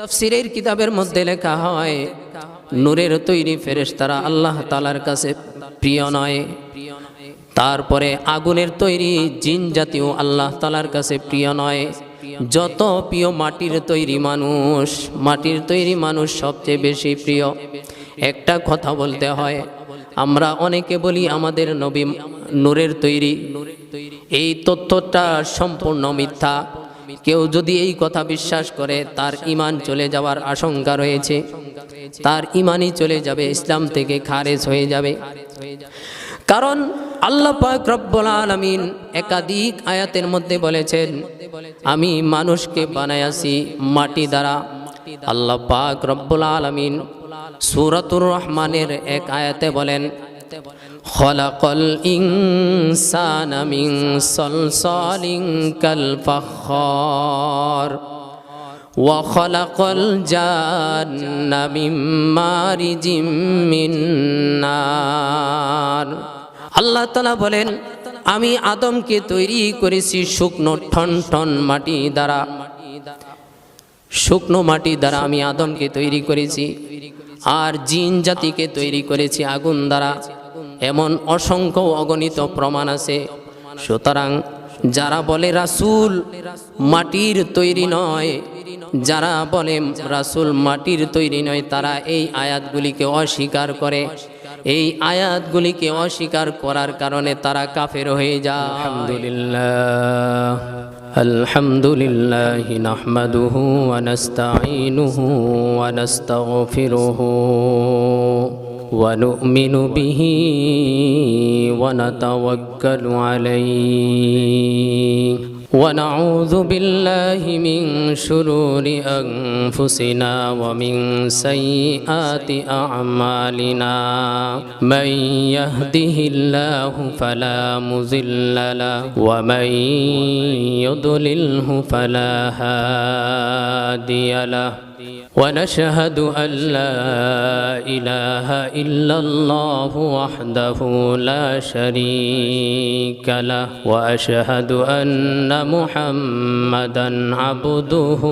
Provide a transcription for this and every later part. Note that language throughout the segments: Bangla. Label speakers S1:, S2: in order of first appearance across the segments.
S1: তাফসীরের কিতাবের মধ্যে লেখা হয় নূরের তৈরি ফেরেশতারা আল্লাহ তাআলার কাছে প্রিয় নয়। তারপরে আগুনের তৈরি জিন জাতীয় আল্লাহ তাআলার কাছে প্রিয় নয়। যত প্রিয় মাটির তৈরি মানুষ সবচেয়ে বেশি প্রিয়। একটা কথা বলতে হয়, আমরা অনেকে বলি আমাদের নবী নূরের তৈরি, এই তথ্যটা সম্পূর্ণ মিথ্যা। কেউ যদি এই কথা বিশ্বাস করে তার ঈমান চলে যাওয়ার আশঙ্কা রয়েছে, তার ঈমানই চলে যাবে, ইসলাম থেকে খারেজ হয়ে যাবে। কারণ আল্লাহ পাক রব্বুল আলামিন একাধিক আয়াতের মধ্যে বলেছেন, আমি মানুষকে বানাইয়াছি মাটি দ্বারা। আল্লাহ পাক রব্বুল আলামিন সূরাতুর রহমানের এক আয়াতে বলেন, খলাকাল ইনসানা মিন সালসালিন কাল ফাখখার ওয়া খলাকাল জান্না মিন মারিজিম মিন নার। আল্লাহ তাআলা বলেন, আমি আদমকে তৈরি করেছি শুকনো ঠনঠন মাটি দ্বারা। শুকনো মাটি দ্বারা আমি আদমকে তৈরি করেছি, আর জিন জাতিকে তৈরি করেছি আগুন দ্বারা। এমন অসংখ্য অগণিত প্রমাণ আছে। সুতরাং যারা বলে রাসূল মাটির তৈরি নয়, যারা বলে রাসূল মাটির তৈরি নয়, তারা এই আয়াতগুলিকে অস্বীকার করে। এই আয়াতগুলিকে অস্বীকার করার কারণে তারা কাফের হয়ে যায়। আলহামদুলিল্লাহি নাহমাদুহু ওয়া নাস্তাঈনুহু ওয়া নাস্তাগফিরুহু ওয়া নু'মিনু বিহি ওয়া নাতাওয়াক্কালু আলাইহি ونعوذ بالله من شرور أنفسنا ومن سيئات أعمالنا من يهده الله فلا مضل له ومن يضلله فلا هادي له ونشهد أن لا إله إلا الله وحده لا شريك له وأشهد أن محمدا عبده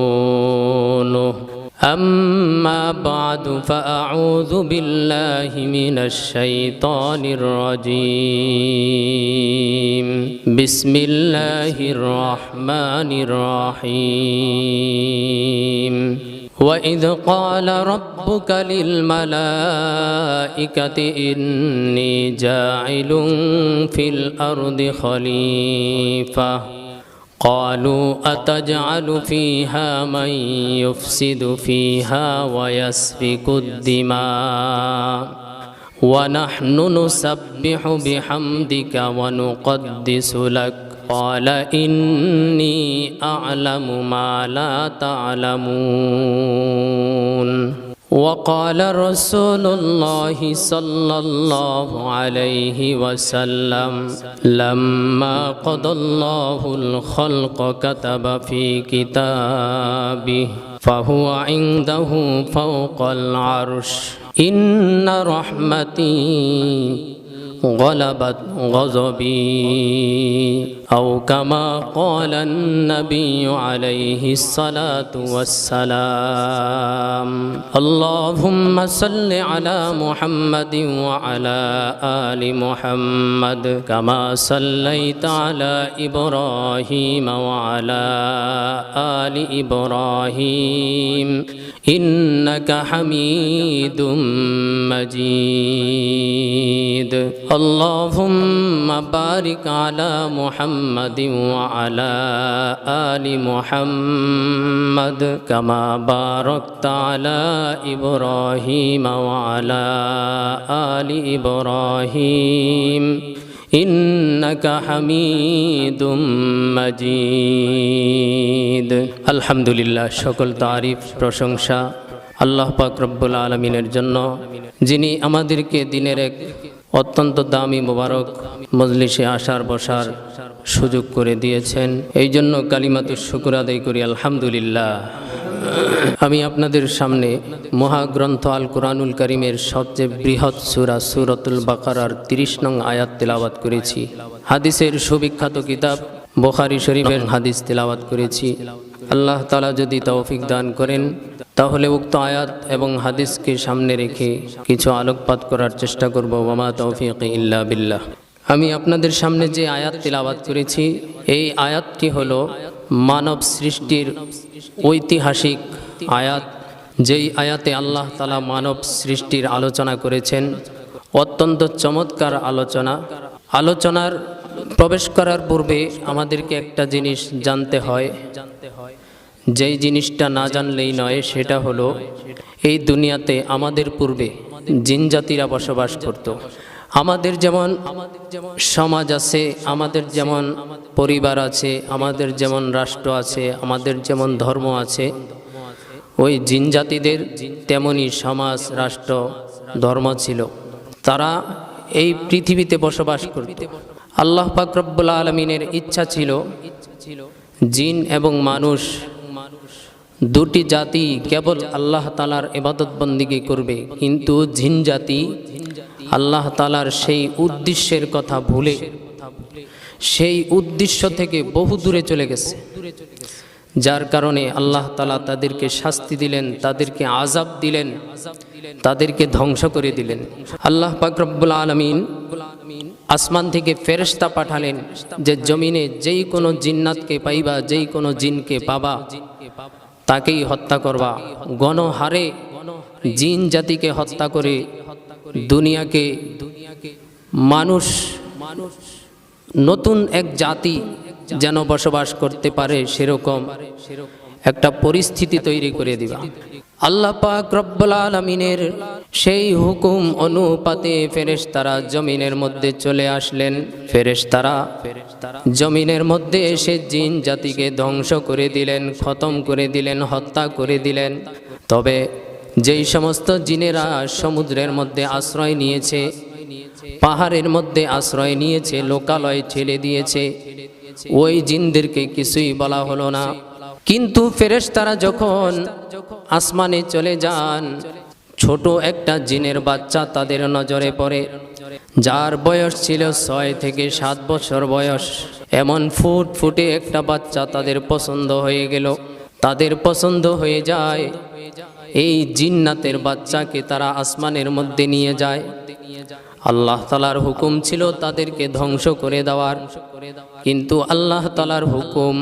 S1: ورسوله أما بعد فأعوذ بالله من الشيطان الرجيم بسم الله الرحمن الرحيم وإذ قال ربك للملائكة إني جاعل في الأرض خليفة قالوا أتجعل فيها من يفسد فيها ويسفك الدماء ونحن نسبح بحمدك ونقدس لك قال إني أعلم ما لا تعلمون وقال رسول الله صلى الله عليه وسلم لما قضى الله الخلق كتب في كتابه فهو عنده فوق العرش إن رحمتي غلبت غضبي أو كما قال النبي عليه الصلاة والسلام اللهم صل على محمد وعلى آل محمد كما صليت على إبراهيم وعلى آل إبراهيم إنك حميد مجيد اللهم بارك على محمد وعلى آل محمد كما باركت على إبراهيم وعلى آل إبراهيم إنك حميد مجيد الحمد لله সকল তারিফ প্রশংসা আল্লাহ পাক রব্বুল আলামিনের জন্য, যিনি আমাদেরকে দিনের এক অত্যন্ত দামি মোবারক মজলিসে আসার বসার সুযোগ করে দিয়েছেন। এই জন্য কালিমাতুশ শুকর আদায় করি আলহামদুলিল্লাহ। আমি আপনাদের সামনে মহাগ্রন্থ আল কুরআনুল কারীমের সবচেয়ে বৃহৎ সূরা সূরাতুল বাকারার 30 নং আয়াত তেলাওয়াত করেছি। হাদিসের সুবিখ্যাত কিতাব বুখারী শরীফের হাদিস তেলাওয়াত করেছি। আল্লাহ তাআলা যদি তৌফিক দান করেন তাহলে উক্ত আয়াত এবং হাদিসকে সামনে রেখে কিছু আলোকপাত করার চেষ্টা করব। ওয়ামা তৌফিকি ইল্লা বিল্লাহ। আমি আপনাদের সামনে যে আয়াত তিলাওয়াত করেছি, এই আয়াতটি হলো মানব সৃষ্টির ঐতিহাসিক আয়াত। যেই আয়াতে আল্লাহ তাআলা মানব সৃষ্টির আলোচনা করেছেন, অত্যন্ত চমৎকার আলোচনার প্রবেশ করার পূর্বে আমাদেরকে একটা জিনিস জানতে হয়, যেই জিনিসটা না জানলেই নয়, সেটা হলো এই দুনিয়াতে আমাদের পূর্বে জিন জাতিরা বসবাস করত। আমাদের যেমন সমাজ আছে, আমাদের যেমন পরিবার আছে, আমাদের যেমন রাষ্ট্র আছে, আমাদের যেমন ধর্ম আছে, ওই জিন জাতিদের তেমনই সমাজ, রাষ্ট্র, ধর্ম ছিল। তারা এই পৃথিবীতে বসবাস করত। আল্লাহ পাক রব্বুল আলামিনের ইচ্ছা ছিল জিন এবং মানুষ দুটি জাতি কেবল আল্লাহ তাআলার ইবাদত বন্দেগী করবে, কিন্তু জিন জাতি আল্লাহ তাআলার সেই উদ্দেশ্যের কথা ভুলে সেই উদ্দেশ্য থেকে বহু দূরে চলে গেছে। যার কারণে আল্লাহ তাআলা তাদেরকে শাস্তি দিলেন, তাদেরকে আযাব দিলেন, তাদেরকে ধ্বংস করে দিলেন। আল্লাহ পাক রব্বুল আলামিন আসমান থেকে ফেরেশতা পাঠালেন যে জমিনে যেই কোনো জিন্নাতকে পাইবা, যেই কোনো জিনকে পাবা, তাকেই হত্যা করবা। গণহারে জিন জাতিকে হত্যা করে দুনিয়াকে মানুষ নতুন এক জাতি যেন বসবাস করতে পারে, সেরকম একটা পরিস্থিতি তৈরি করে দিবা। আল্লাহ পাক রব্বুল আলামিনের সেই হুকুম অনুপাতে ফেরেশতারা জমিনের মধ্যে চলে আসলেন। ফেরেশতারা জমিনের মধ্যে এসে জিন জাতিকে ধ্বংস করে দিলেন, খতম করে দিলেন, হত্যা করে দিলেন। তবে যেই সমস্ত জিনেরা সমুদ্রের মধ্যে আশ্রয় নিয়েছে, পাহাড়ের মধ্যে আশ্রয় নিয়েছে, লোকালয় ঠেলে দিয়েছে, ওই জিনদেরকে কিছুই বলা হলো না। কিন্তু ফেরেশতারা যখন আসমানে চলে যান, ছোট একটা জিনের বাচ্চা তাদের নজরে পড়ে, যার বয়স ছিল 6 থেকে 7 বছর বয়স। এমন ফুটফুটে একটা বাচ্চা তাদের পছন্দ হয়ে গেল। তাদের পছন্দ হয়ে যায়, এই জিন্নাতের বাচ্চাকে তারা আসমানের মধ্যে নিয়ে যায়। আল্লাহ তাআলার হুকুম ছিল তাদেরকে ধ্বংস করে দেওয়ার, কিন্তু আল্লাহ তাআলার হুকুম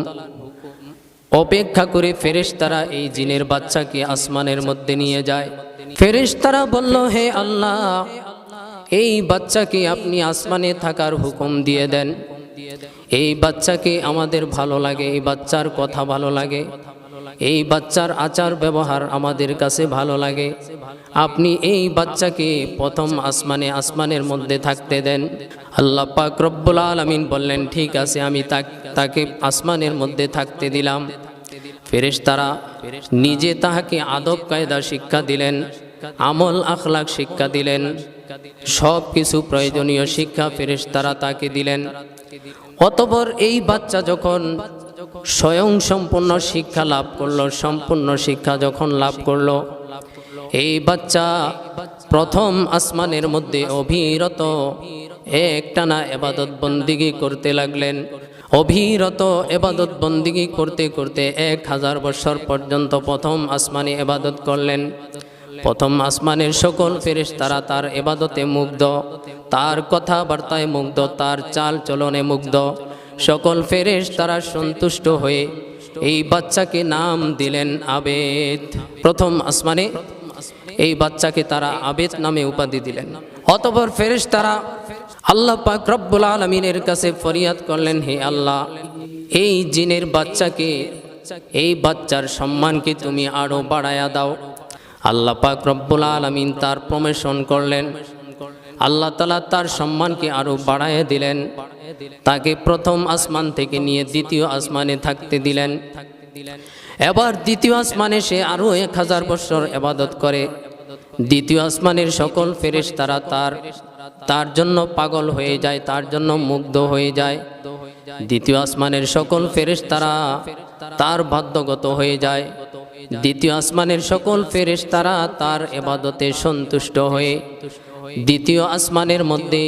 S1: অপেক্ষা করে ফেরেশতারা এই জিনের বাচ্চাকে আসমানের মধ্যে নিয়ে যায়। ফেরেশতারা বলল, হে আল্লাহ, এই বাচ্চাকে আপনি আসমানে থাকার হুকুম দিয়ে দেন। এই বাচ্চাকে আমাদের ভালো লাগে, এই বাচ্চার কথা ভালো লাগে, এই বাচ্চার আচার ব্যবহার আমাদের কাছে ভালো লাগে। আপনি এই বাচ্চাকে প্রথম আসমানের মধ্যে থাকতে দেন। আল্লাহ পাক রব্বুল আলামিন বললেন, ঠিক আছে, আমি তাকে আসমানের মধ্যে থাকতে দিলাম। ফেরেশতারা নিজে তাহাকে আদব কায়দা শিক্ষা দিলেন, আমল আখলাক শিক্ষা দিলেন, সব কিছু প্রয়োজনীয় শিক্ষা ফেরেশতারা তাকে দিলেন। অতঃপর এই বাচ্চা যখন স্বয়ং সম্পূর্ণ শিক্ষা লাভ করলো, সম্পূর্ণ শিক্ষা যখন লাভ করলো, এই বাচ্চা প্রথম আসমানের মধ্যে অবিরত একটানা ইবাদত বন্দেগী করতে লাগলেন। অবিরত ইবাদত বন্দেগী করতে করতে 1000 বছর পর্যন্ত প্রথম আসমানে ইবাদত করলেন। প্রথম আসমানের সকল ফেরেশতারা তার ইবাদতে মুগ্ধ, তার কথাবার্তায় মুগ্ধ, তার চাল চলনে মুগ্ধ। সকল ফেরেশতারা সন্তুষ্ট হয়ে এই বাচ্চাকে নাম দিলেন আবেদ। প্রথম আসমানে এই বাচ্চাকে তারা আবেদ নামে উপাধি দিলেন। অতঃপর ফেরেশতারা আল্লাহ পাক রব্বুল আলামিনের কাছে ফরিয়াদ করলেন, হে আল্লাহ, এই জিনের বাচ্চাকে, এই বাচ্চার সম্মানকে তুমি আরো বাড়ায়া দাও। আল্লাহ পাক রব্বুল আলামিন তার প্রমোশন করলেন। আল্লাহ তাআলা তার সম্মানকে আরো বাড়ায় দিলেন। তাকে প্রথম আসমান থেকে নিয়ে দ্বিতীয় আসমানে থাকতে দিলেন। এবার দ্বিতীয় আসমানে সে আরো 1000 বছর ইবাদত করে। দ্বিতীয় আসমানের সকল ফেরেশতারা তার জন্য পাগল হয়ে যায়, তার জন্য মুগ্ধ হয়ে যায়। দ্বিতীয় আসমানের সকল ফেরেশতারা তার বাধ্যগত হয়ে যায়। দ্বিতীয় আসমানের সকল ফেরেশতারা তার ইবাদতে সন্তুষ্ট হয়ে দ্বিতীয় আসমানের মধ্যে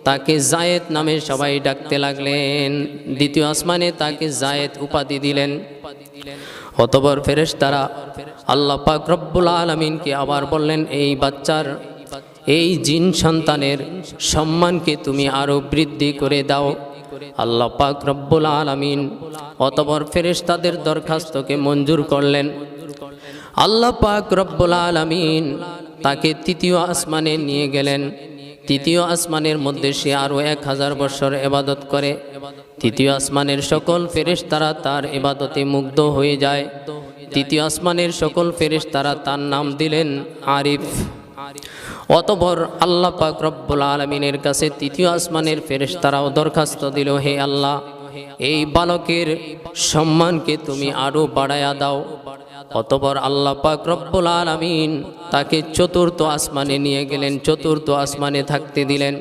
S1: তাকে জায়েদ নামে সবাই ডাকতে লাগলেন। দ্বিতীয় আসমানে তাকে জায়েদ উপাধি দিলেন। অতঃপর ফেরেশতারা আল্লাহ পাক রব্বুল আলামিনকে আবার বললেন, এই বাচ্চার, এই জিন সন্তানের সম্মানকে তুমি আরো বৃদ্ধি করে দাও। আল্লাহ পাক রব্বুল আলামিন অতঃপর ফেরেশতাদের দরখাস্তকে মঞ্জুর করলেন। আল্লাহ পাক রব্বুল আলামিন তাকে তৃতীয় আসমানে নিয়ে গেলেন। তৃতীয় আসমানের মধ্যে সে আরো 1000 বছর ইবাদত করে। তৃতীয় আসমানের সকল ফেরেশতারা তার ইবাদতে মুগ্ধ হয়ে যায়। তৃতীয় আসমানের সকল ফেরেশতারা তার নাম দিলেন আরিফ। অতঃপর আল্লাহ পাক রব্বুল আলামিনের কাছে তৃতীয় আসমানের ফেরেশতারাও দরখাস্ত দিল, হে আল্লাহ, এই বালকের সম্মানকে তুমি আরো বাড়ায়া দাও। অতঃপর আল্লাহ পাক রব্বুল আলামিন তাকে চতুর্থ আসমানে নিয়ে গেলেন, চতুর্থ আসমানে থাকতে দিলেন।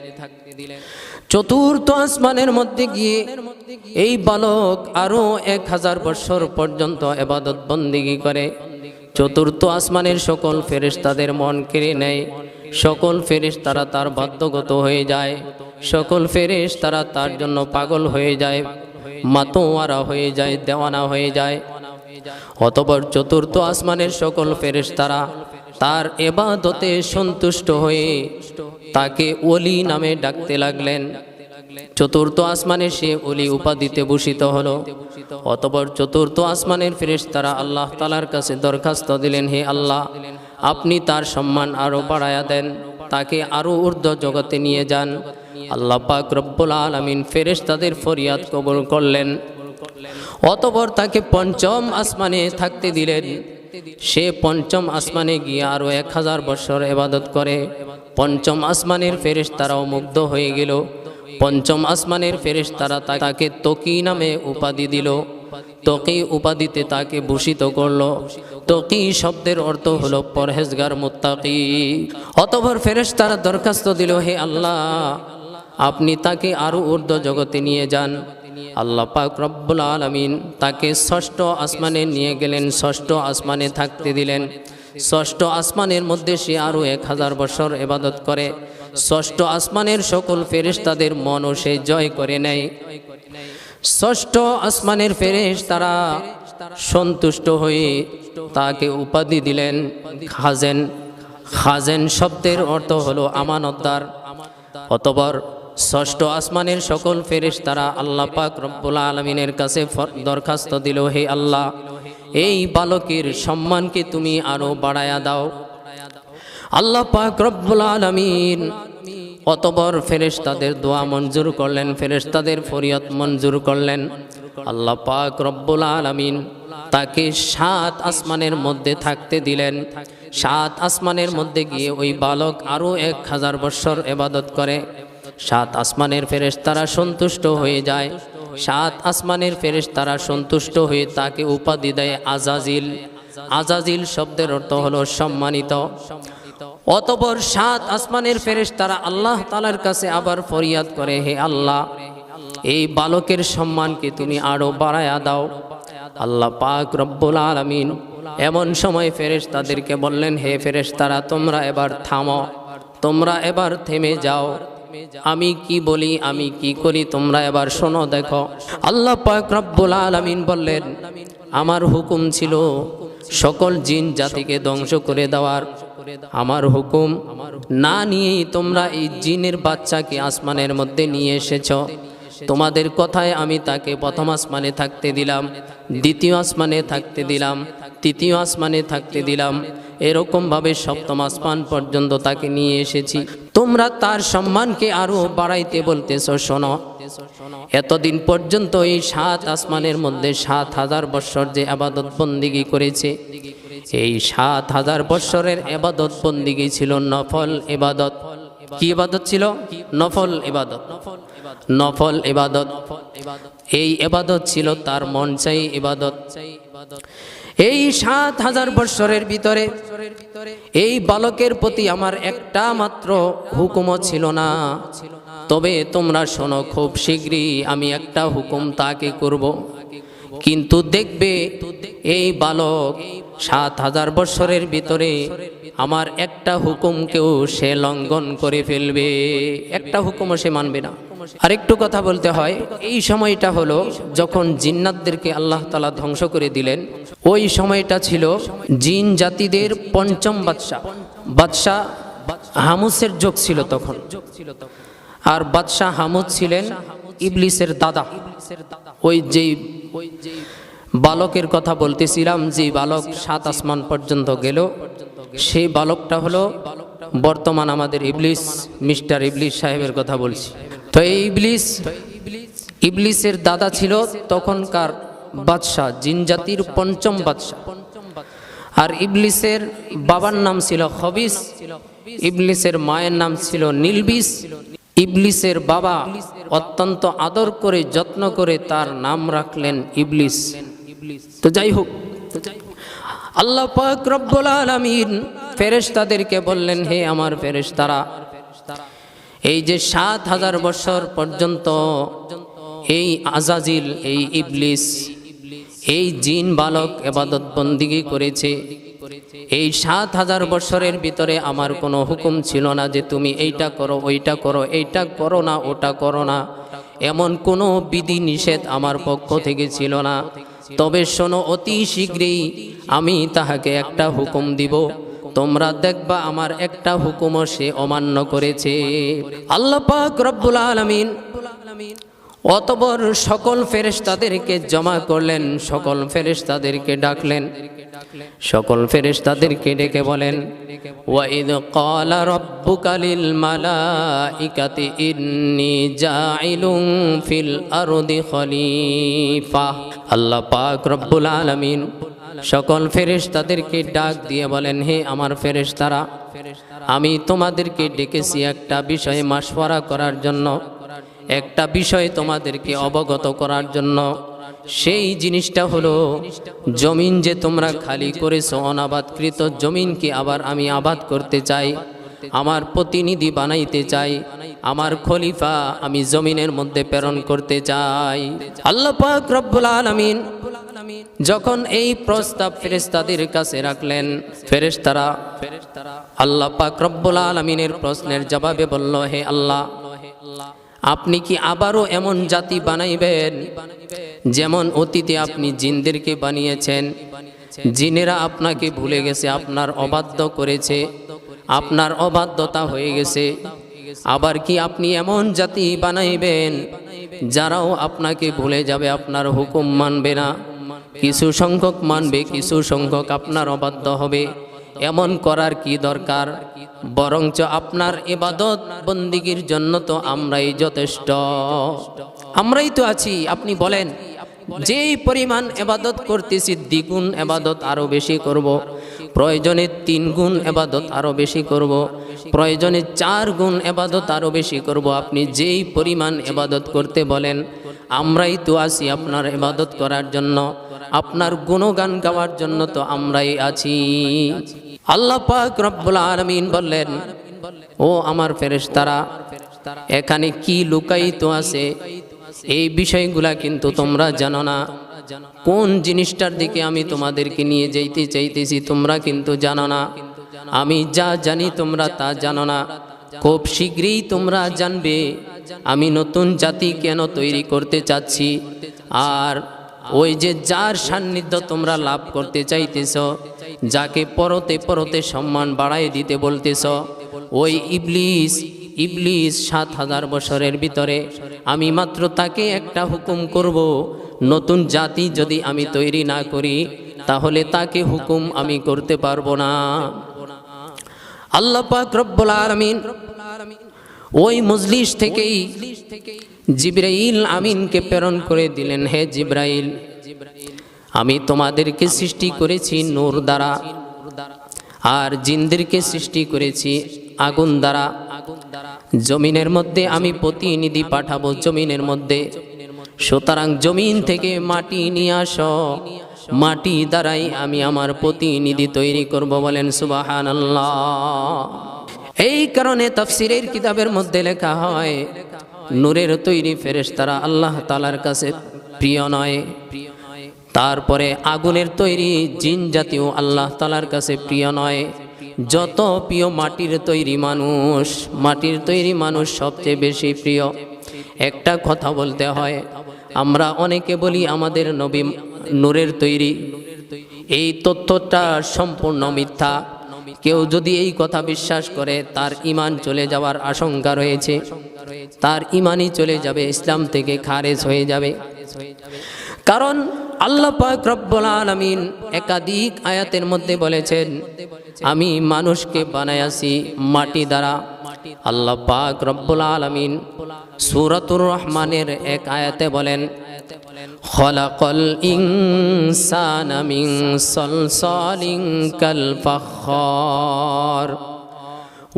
S1: চতুর্থ আসমানের মধ্যে গিয়ে এই বালক আরো 1000 বছর পর্যন্ত ইবাদত বন্দেগী করে। চতুর্থ আসমানের সকল ফেরেশতাদের মন কেড়ে নেয়। সকল ফেরেশতারা তার বাধ্যগত হয়ে যায়। সকল ফেরেশতারা তার জন্য পাগল হয়ে যায়, মাতোয়ারা হয়ে যায়, দেওয়ানা হয়ে যায়। অতঃপর চতুর্থ আসমানের সকল ফেরেশতারা তার ইবাদতে সন্তুষ্ট হয়ে তাকে ওলি নামে ডাকতে লাগলেন। চতুর্থ আসমানে সে ওলি উপাধিতে ভূষিত হলো। অতঃপর চতুর্থ আসমানের ফেরেশতারা আল্লাহ তাআলার কাছে দরখাস্ত দিলেন, হে আল্লাহ, আপনি তার সম্মান আরো বাড়ায়া দেন, তাকে আরো ঊর্ধ্ব জগতে নিয়ে যান। আল্লাহ পাক রব্বুল আলামিন ফেরেশতাদের ফরিয়াদ কবুল করলেন। অতঃপর তাকে পঞ্চম আসমানে থাকতে দিলেন। সে পঞ্চম আসমানে গিয়ে আরো 1000 বছর ইবাদত করে। পঞ্চম আসমানের ফেরেশতারাও মুগ্ধ হয়ে গেল। পঞ্চম আসমানের ফেরেশতারা তাকে তকি নামে উপাধি দিল। তকি উপাধিতে তাকে ভূষিত করলো। তকি শব্দের অর্থ হলো পরহেজগার, মুত্তাকি। অতঃপর ফেরেশতারা দরখাস্ত দিল, হে আল্লাহ, আপনি তাকে আরো ঊর্ধ্ব জগতে নিয়ে যান। আল্লাহ পাক রব্বুল আলামিন তাকে ষষ্ঠ আসমানে নিয়ে গেলেন, ষষ্ঠ আসমানে থাকতে দিলেন। ষষ্ঠ আসমানের মধ্যে সে আরো 1000 বছর ইবাদত করে। ষষ্ঠ আসমানের সকল ফেরেশতাদের মনও সে জয় করে নেয়। ষষ্ঠ আসমানের ফেরেশতারা সন্তুষ্ট হয়ে তাকে উপাধি দিলেন খাজেন। খাজেন শব্দের অর্থ হলো আমানতদার। অতঃপর ষষ্ঠ আসমানের সকল ফেরেশতারা আল্লাহ পাক রব্বুল আলামিনের কাছে দরখাস্ত দিল, হে আল্লাহ, এই বালকের সম্মানকে তুমি আরো বাড়ায়া দাও। আল্লাহ পাক রব্বুল আলামিন অতঃপর ফেরেশতাদের দোয়া মঞ্জুর করলেন, ফেরেশতাদের ফরিয়াদ মঞ্জুর করলেন। আল্লাহ পাক রব্বুল আলামিন তাকে 7 আসমানের মধ্যে থাকতে দিলেন। 7 আসমানের মধ্যে গিয়ে ওই বালক আরো 1000 বছর ইবাদত করে। 7 আসমানের ফেরেশতারা সন্তুষ্ট হয়ে যায়। 7 আসমানের ফেরেশতারা সন্তুষ্ট হয়ে তাকে উপাধি দেয় আজাজিল। আজাজিল শব্দের অর্থ হলো সম্মানিত। অতঃপর 7 আসমানের ফেরেশতারা আল্লাহ তাআলার কাছে আবার ফরিয়াদ করে, হে আল্লাহ, এই বালকের সম্মানকে তুমি আরো বাড়ায়া দাও। আল্লাহ পাক রব্বুল আলামিন এমন সময় ফেরেশতাদেরকে বললেন, হে ফেরেশতারা, তোমরা এবার থামো, তোমরা এবার থেমে যাও। আমি কি বলি, আমি কি করি, তোমরা এবার শোনো, দেখো। আল্লাহ পাক রব্বুল আলামিন বললেন, আমার হুকুম ছিল সকল জিন জাতিকে ধ্বংস করে দেওয়ার। আমার হুকুম না নিয়েই তোমরা এই জিনের বাচ্চাকে আসমানের মধ্যে নিয়ে এসেছো। তোমাদের কথায় আমি তাকে প্রথম আসমানে থাকতে দিলাম, দ্বিতীয় আসমানে থাকতে দিলাম, তৃতীয় আসমানে থাকতে দিলাম, এরকম ভাবে সপ্তম আসমান পর্যন্ত তাকে নিয়ে এসেছি। তোমরা তার সম্মানকে আরো বাড়াইতে বলতেছো, শোনো। এতদিন পর্যন্ত এই 7 আসমানের মধ্যে 7000 বছর যে ইবাদত বন্দেগী করেছে, এই 7000 বছরের ইবাদত বন্দেগী ছিল নফল ইবাদত। কি ইবাদত ছিল? নফল ইবাদত। নফল ইবাদত, এই ইবাদত ছিল তার মন চাই ইবাদত। এই 7000 বছরের ভিতরে এই বালকের প্রতি আমার একটা মাত্র হুকুমও ছিল না। তবে তোমরা শোনো, খুব শীঘ্রই আমি একটা হুকুম তাকে করব। কিন্তু দেখবে এই বালক 7000 বছরের ভিতরে আমার একটা হুকুমকেও সে লঙ্ঘন করে ফেলবে। একটা হুকুমও সে মানবে না। আরেকটু কথা বলতে হয়, এই সময়টা হলো যখন জিন্নাতদেরকে আল্লাহ তাআলা ধ্বংস করে দিলেন। ওই সময়টা ছিল জিন জাতিদের পঞ্চম বাদশা হামুসের যুগ ছিল তখন। আর বাদশাহ হামুদ ছিলেন ইবলিসের দাদা। ওই যে বালকের কথা বলতেছিলাম, যে বালক 7 আসমান পর্যন্ত গেল, সেই বালকটা হলো বর্তমান আমাদের ইবলিস, মিস্টার ইবলিস সাহেবের কথা বলছি। তো এই ইবলিসের দাদা ছিল তখনকার বাদশাহ, জিন জাতির পঞ্চম বাদশাহ। আর ইবলিসের বাবার নাম ছিল খবিস, ইবলিসের মায়ের নাম ছিল নীলবিস। ইবলিসের বাবা অত্যন্ত আদর করে যত্ন করে তার নাম রাখলেন ইবলিস। তো যাই হোক, আল্লাহ পাক রব্বুল আলামিন ফেরেশতাদেরকে বললেন, হে আমার ফেরেশতারা, এই যে 7000 বছর পর্যন্ত এই আজাজিল, এই ইবলিস, এই জিন বালক ইবাদত বন্দিগি করেছে, এই 7000 বছরের ভিতরে আমার কোনো হুকুম ছিল না যে তুমি এইটা করো, ওইটা করো, এইটা করো না, ওটা করো না, এমন কোনো বিধি নিষেধ আমার পক্ষ থেকে ছিল না। তবে শোনো, অতি শীঘ্রই আমি তাহাকে একটা হুকুম দিব, তোমরা দেখবা আমার একটা হুকুমও সে অমান্য করেছে। আল্লাহ পাক রব্বুল আলামিন অতঃপর সকল ফেরেশতাদেরকে জমা করলেন, সকল ফেরেশতাদেরকে ডাকলেন, সকল ফেরেশতাদেরকে ডেকে বলেন, ওয়াইদ ক্বালা রাব্বুকা লিল মালাইকাতি ইন্নী জাইলুন ফিল আরদি খলিফা। আল্লাহ পাক রব্বুল আলামিন সকল ফেরেশতাদেরকে ডাক দিয়ে বলেন, হে আমার ফেরেশতারা, আমি তোমাদেরকে ডেকেছি একটা বিষয়ে মাশওয়ারা করার জন্য, একটা বিষয় তোমাদেরকে অবগত করার জন্য। সেই জিনিসটা হলো, জমিন যে তোমরা খালি করেছো, অনাবাদকৃত জমিনকে আবার আমি আবাদ করতে চাই, আমার প্রতিনিধি বানাইতে চাই, আমার খলিফা আমি জমিনের মধ্যে প্রেরণ করতে চাই। আল্লাহ পাক রব্বুল আলামিন যখন এই প্রস্তাব ফেরেশতাদের কাছে রাখলেন, ফেরেশতারা আল্লাহ পাক রব্বুল আলামিনের প্রশ্নের জবাবে বলল, হে আল্লাহ, আপনি কি আবারও এমন জাতি বানাইবেন যেমন অতীতে আপনি জিনদেরকে বানিয়েছেন? জিনেরা আপনাকে ভুলে গেছে, আপনার অবাধ্য করেছে, আপনার অবাধ্যতা হয়ে গেছে। আবার কি আপনি এমন জাতি বানাইবেন যারাও আপনাকে ভুলে যাবে, আপনার হুকুম মানবে না, কিছু সংখ্যক মানবে, কিছু সংখ্যক আপনার অবাধ্য হবে? এমন করার কি দরকার? বরঞ্চ আপনার ইবাদত বন্দিগির জন্য তো আমরাই যথেষ্ট, আমরাই তো আছি। আপনি বলেন, যেই পরিমাণ ইবাদত করতেছি দ্বিগুণ ইবাদত আরো বেশি করব, প্রয়োজনে 3 গুণ ইবাদত আরো বেশি করব, প্রয়োজনে 4 গুণ ইবাদত আরো বেশি করব। আপনি যেই পরিমাণ ইবাদত করতে বলেন, আমরাই তো আছি আপনার ইবাদত করার জন্য, আপনার গুণগান গাওয়ার জন্য তো আমরাই আছি। আল্লাহ পাক রব্বুল আলামিন বললেন, ও আমার ফেরেশতারা, এখানে কি লুকায়িত আছে এই বিষয়গুলা কিন্তু তোমরা জানো না। কোন জিনিসটার দিকে আমি তোমাদেরকে নিয়ে যাইতে চাইতেছি তোমরা কিন্তু জানো না। আমি যা জানি তোমরা তা জানো না। খুব শীঘ্রই তোমরা জানবে আমি নতুন জাতি কেন তৈরি করতে চাচ্ছি। আর ওই যে যার সান্নিধ্য তোমরা লাভ করতে চাইতেছ, যাকে পরতে পরতে সম্মান বাড়াই দিতে বলতেছ, ওই ইবলিস 7000 বছরের ভিতরে আমি মাত্র তাকে একটা হুকুম করব, নতুন জাতি যদি আমি তৈরি না করি তাহলে তাকে হুকুম আমি করতে পারবো না। আল্লাহ পাক রব্বুল আলামিন ওই মজলিস থেকেই জিবরাইল আমিনকে প্রেরণ করে দিলেন, হে জিবরাইল, আমি তোমাদেরকে সৃষ্টি করেছি নূর দ্বারা, আর জিনদেরকে সৃষ্টি করেছি আগুন দ্বারা। জমিনের মধ্যে আমি প্রতিনিধি পাঠাবো জমিনের মধ্যে, সুতরাং জমিন থেকে মাটি নিয়ে আসো, মাটি দ্বারাই আমি আমার প্রতিনিধি তৈরি করব। বলেন সুবহানাল্লাহ। এই কারণে তাফসীরের কিতাবের মধ্যে লেখা হয়, নূরের তৈরি ফেরেশতারা আল্লাহ তাআলার কাছে প্রিয় নয়। তারপরে আগুনের তৈরি জিন জাতীয় আল্লাহ তাআলার কাছে প্রিয় নয়। যত প্রিয় মাটির তৈরি মানুষ, মাটির তৈরি মানুষ সবচেয়ে বেশি প্রিয়। একটা কথা বলতে হয়, আমরা অনেকে বলি আমাদের নবী নূরের তৈরি, এই তথ্যটা সম্পূর্ণ মিথ্যা। কেউ যদি এই কথা বিশ্বাস করে তার ঈমান চলে যাওয়ার আশঙ্কা রয়েছে, তার ঈমানই চলে যাবে, ইসলাম থেকে খারেজ হয়ে যাবে। কারণ আল্লাহ পাক রব্বুল আলামিন একাধিক আয়াতের মধ্যে বলেছেন, আমি মানুষকে বানাইয়াছি মাটি দ্বারা। আল্লাহ পাক রব্বুল আলামিন সূরাতুর রহমানের এক আয়াতে বলেন, খলাকাল ইনসানা মিন সালসালিন কাল ফাখখার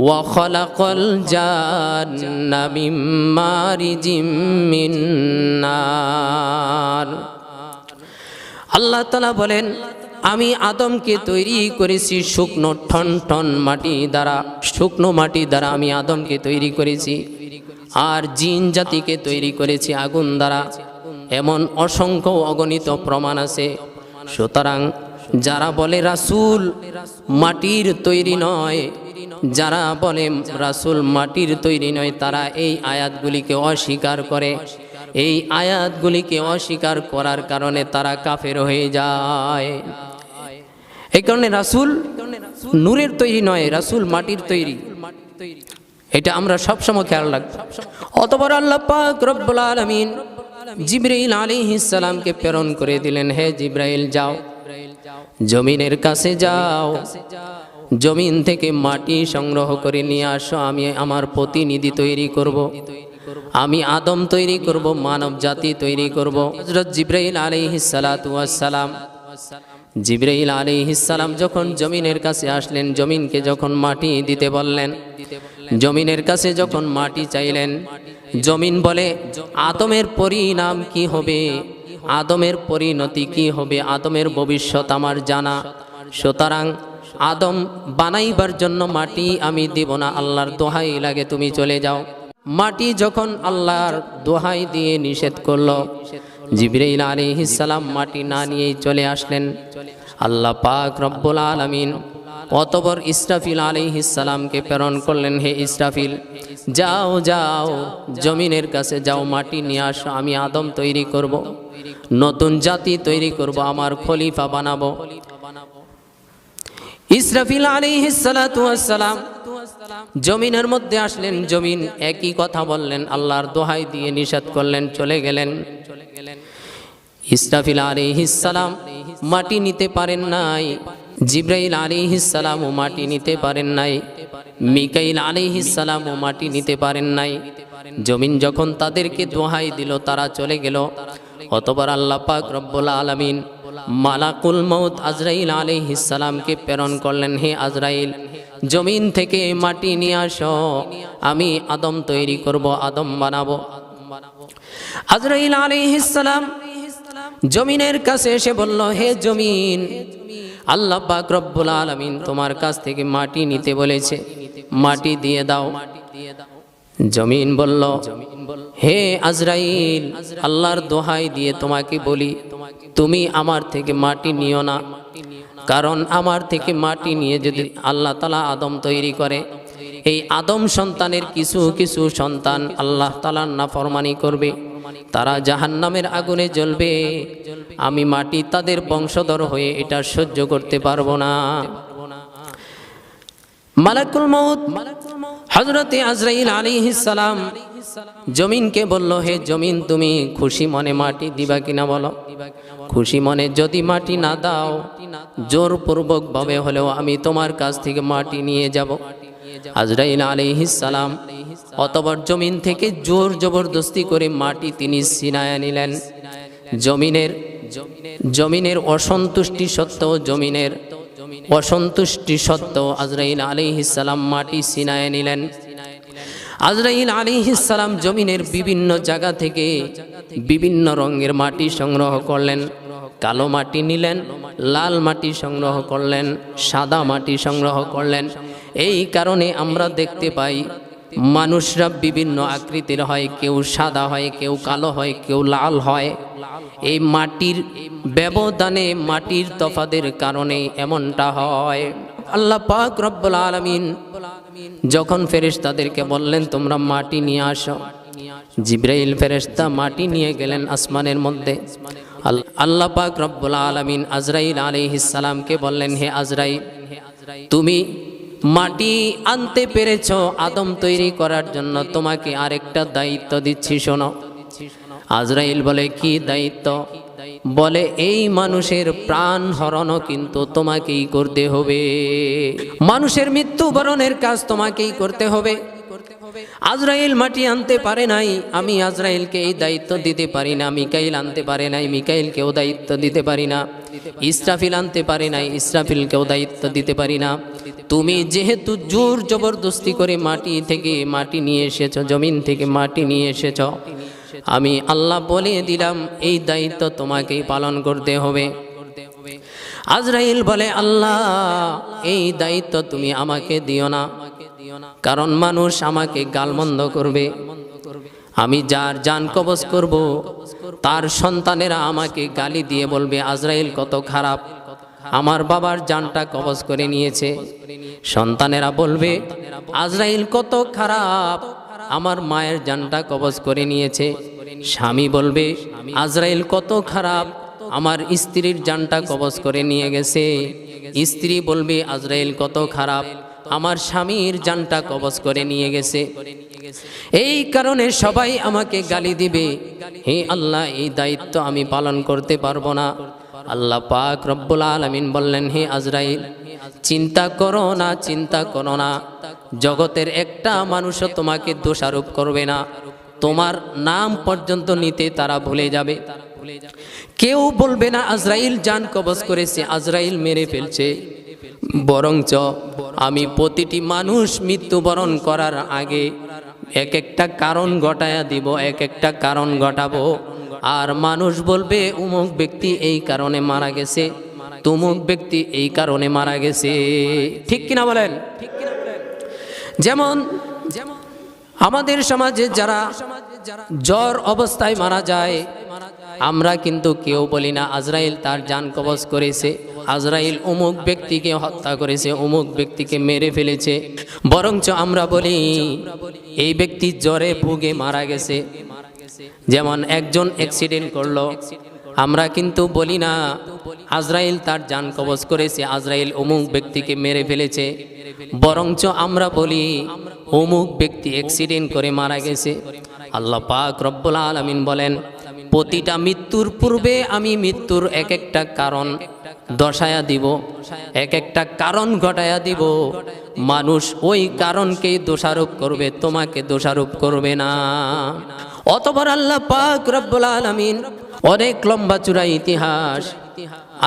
S1: ওয়া খলাকাল জান্না মিন মারিজিম মিন নার। আল্লাহ তাআলা বলেন, আমি আদমকে তৈরি করেছি শুকনো ঠনঠন মাটি দ্বারা, শুকনো মাটি দ্বারা আমি আদমকে তৈরি করেছি, আর জিন জাতিকে তৈরি করেছি আগুন দ্বারা। এমন অসংখ্য অগণিত প্রমাণ আছে। সুতরাং যারা বলে রাসূল মাটির তৈরি নয়, যারা বলে রাসূল মাটির তৈরি নয়, তারা এই আয়াতগুলিকে অস্বীকার করে। এই আয়াতগুলিকে অস্বীকার করার কারণে তারা কাফের হয়ে যায়। এই কারণে রাসূল নূরের তৈরি নয়, রাসূল মাটির তৈরি। এটা আমরা সবসময় খেয়াল রাখব। অতঃপর আল্লাহ পাক রব্বুল আলামিন জিবরাইল আলাইহিস সালামকে প্রেরণ করে দিলেন, হে জিবরাইল যাও, জমিনের কাছে যাও, জমিন থেকে মাটি সংগ্রহ করে নিয়ে আসো, আমি আমার প্রতিনিধি তৈরি করব, আমি আদম তৈরি করব, মানব জাতি তৈরি করব। হযরত জিবরাইল আলাইহিস সালাতু ওয়াস সালাম, জিবরাইল আলাইহিস সালাম যখন জমিনের কাছে আসলেন, জমিনকে যখন মাটি দিতে বললেন, জমিনের কাছে যখন মাটি চাইলেন, জমিন বলে আদমের পরিণাম কি হবে, আদমের পরিণতি কি হবে, আদমের ভবিষ্যৎ আমার জানা। সুতরাং আদম বানাইবার জন্য মাটি আমি দিব না, আল্লাহর দোহাই লাগে তুমি চলে যাও। মাটি যখন আল্লাহর দোহাই দিয়ে নিষেধ করলো, জিবরাইল আলাইহিস সালাম মাটি না নিয়েই চলে আসলেন। আল্লাহ পাক রব্বুল আলামিন অতঃপর ইসরাফিল আলাইহিস সালামকে প্রেরণ করলেন, হে ইসরাফিল যাও যাও, জমিনের কাছে যাও, মাটি নিয়ে আসো, আমি আদম তৈরি করব, নতুন জাতি তৈরি করব, আমার খলিফা বানাবো। ইসরাফিল আলাইহিস সালাতু ওয়াস সালাম জমিনের মধ্যে আসলেন, জমিন একই কথা বললেন, আল্লাহর দোহাই দিয়ে নিষেধ করলেন, চলে গেলেন। ইসরাফিল আলাইহিস সালাম মাটি নিতে পারেন নাই, জিবরাইল আলাইহিস সালামও মাটি নিতে পারেন নাই, মিকাইল আলাইহিস সালামও মাটি নিতে পারেন নাই। জমিন যখন তাদেরকে দোহাই দিল, তারা চলে গেল। অতঃপর আল্লাহ পাক রব্বুল আলামিন মালাকুল মউত আজরাইল আলাইহিস সালামকে প্রেরণ করলেন, হে আজরাইল জমিন থেকে মাটি নিয়ে আসো, আমি আদম তৈরি করব, আদম বানাবো। আজরাইল আলাইহিস সালাম জমিনের কাছে এসে বলল, হে জমিন, আল্লাহ পাক রব্বুল আলামিন তোমার কাছ থেকে মাটি নিতে বলেছে, মাটি দিয়ে দাও। জমিন বলল, হে আজরাইল, আল্লাহর দোহাই দিয়ে তোমাকে বলি, তুমি আমার থেকে মাটি নিও না, কারণ আমার থেকে মাটি নিয়ে যদি আল্লাহ তাআলা আদম তৈরি করে, এই আদম সন্তানের কিছু কিছু সন্তান আল্লাহ তাআলার নাফরমানি করবে, তারা জাহান্নামের আগুনে জ্বলবে। আমি মাটি তাদের বংশধর হয়ে এটা সহ্য করতে পারবো না। মালাকুল মউত হযরতে আজরাইল আলাইহিস সালাম জমিনকে বলল, হে জমিন তুমি খুশি মনে মাটি দিবা কিনা বলো। খুশি মনে যদি মাটি না দাও, জোরপূর্বক ভাবে হলেও আমি তোমার কাছ থেকে মাটি নিয়ে যাব। আজরাইল আলাইহিস সালাম অতঃপর জমিন থেকে জোর জবরদস্তি করে মাটি তিনি ছিনায়া নিলেন। জমিনের অসন্তুষ্টি সত্ত্বেও, জমিনের অসন্তুষ্টি সত্ত্বেও আজরাইল আলাইহিস সালাম মাটি ছিনায়া নিলেন। আজরাইল আলাইহিস সালাম জমিনের বিভিন্ন জায়গা থেকে বিভিন্ন রঙের মাটি সংগ্রহ করলেন। কালো মাটি নিলেন, লাল মাটি সংগ্রহ করলেন, সাদা মাটি সংগ্রহ করলেন। এই কারণে আমরা দেখতে পাই মানুষরা বিভিন্ন আকৃতির হয়, কেউ সাদা হয়, কেউ কালো হয়, কেউ লাল হয়। এই মাটির ব্যবধানে, মাটির তফাতের কারণে এমনটা হয়। আল্লাহ পাক রব্বুল আলামিন যখন ফেরেশতাদেরকে বললেন তোমরা মাটি নিয়ে আসো, জিব্রাইল ফেরেশতা মাটি নিয়ে গেলেন আসমানের মধ্যে। আল্লাহ পাক রব্বুল আলামিন আজরাইল আলাইহিস সালামকে বললেন, হে আজরাইল, তুমি মাটি আনতে পেরেছো আদম তৈরি করার জন্য, তোমাকে আরেকটা দায়িত্ব দিচ্ছি, শোনো। আজরাইল বলে, কি দায়িত্ব? বলে, এই মানুষের প্রাণ হরণও কিন্তু তোমাকেই করতে হবে, মানুষের মৃত্যুবরণের কাজ তোমাকেই করতে হবে। আজরাইল মাটি আনতে পারে নাই, আমি আজরাইলকে এই দায়িত্ব দিতে পারি না। মিকাইল আনতে পারে নাই, মিকাইলকেও দায়িত্ব দিতে পারি না। ইসরাফিল আনতে পারে নাই, ইসরাফিলকেও দায়িত্ব দিতে পারি না। তুমি যেহেতু জোর জবরদস্তি করে মাটি থেকে মাটি নিয়ে এসেছো, জমিন থেকে মাটি নিয়ে এসেছো, আমি আল্লাহ বলে দিলাম এই দায়িত্ব তোমাকেই পালন করতে হবে। আজরাইল বলে, আল্লাহ, এই দায়িত্ব তুমি আমাকে দিও না, কারণ মানুষ আমাকে গালমন্দ করবে। আমি যার জান কবজ করব, তার সন্তানেরা আমাকে গালি দিয়ে বলবে, আজরাইল কত খারাপ, আমার বাবার জানটা কবজ করে নিয়েছে। সন্তানেরা বলবে, আজরাইল কত খারাপ, আমার মায়ের জানটা কবজ করে নিয়েছে। স্বামী বলবে, আজরাইল কত খারাপ, আমার স্ত্রীর জানটা কবজ করে নিয়ে গেছে। স্ত্রী বলবে, আজরাইল কত খারাপ, আমার স্বামীর জানটা কবজ করে নিয়ে গেছে। এই কারণে সবাই আমাকে গালি দিবে। হে আল্লাহ, এই দায়িত্ব আমি পালন করতে পারবো না। আল্লাহ পাক রব্বুল আলামিন বললেন, হে আজরাইল, চিন্তা করো না, চিন্তা করো না, জগতের একটা মানুষও তোমাকে দোষারোপ করবে না, তোমার নাম পর্যন্ত নিতে তারা ভুলে যাবে। কেউ বলবে না আজরাইল জান কবজ করেছে, আজরাইল মেরে ফেলছে। বরঞ্চ আমি প্রতিটি মানুষ মৃত্যুবরণ করার আগে এক একটা কারণ ঘটায়া দিব, এক একটা কারণ ঘটাবো। আর মানুষ বলবে, অমুক ব্যক্তি এই কারণে মারা গেছে, তমুক ব্যক্তি এই কারণে মারা গেছে। ঠিক কিনা বলেন? যেমন আমাদের সমাজে যারা জ্বর অবস্থায় মারা যায়, আমরা কিন্তু কেউ বলি না আজরাইল তার জান কবজ করেছে, আজরাইল অমুক ব্যক্তিকে হত্যা করেছে, অমুক ব্যক্তিকে মেরে ফেলেছে। বরঞ্চ আমরা বলি এই ব্যক্তি জ্বরে ভুগে মারা গেছে। যেমন একজন অ্যাক্সিডেন্ট করলো, আমরা কিন্তু বলি না আজরাইল তার জান কবজ করেছে, আজরাইল অমুক ব্যক্তিকে মেরে ফেলেছে। বরঞ্চ আমরা বলি অমুক ব্যক্তি অ্যাক্সিডেন্ট করে মারা গেছে। আল্লাহ পাক রব্বুল আলামিন বলেন, প্রতিটা মৃত্যুর পূর্বে আমি মৃত্যুর এক একটা কারণ দর্শায়া দিব, এক একটা কারণ ঘটায়া দিব। মানুষ ওই কারণকেই দোষারোপ করবে, তোমাকে দোষারোপ করবে না। অতঃপর আল্লাহ পাক রব্বুল আলামিন অনেক লম্বা চূড়া ইতিহাস,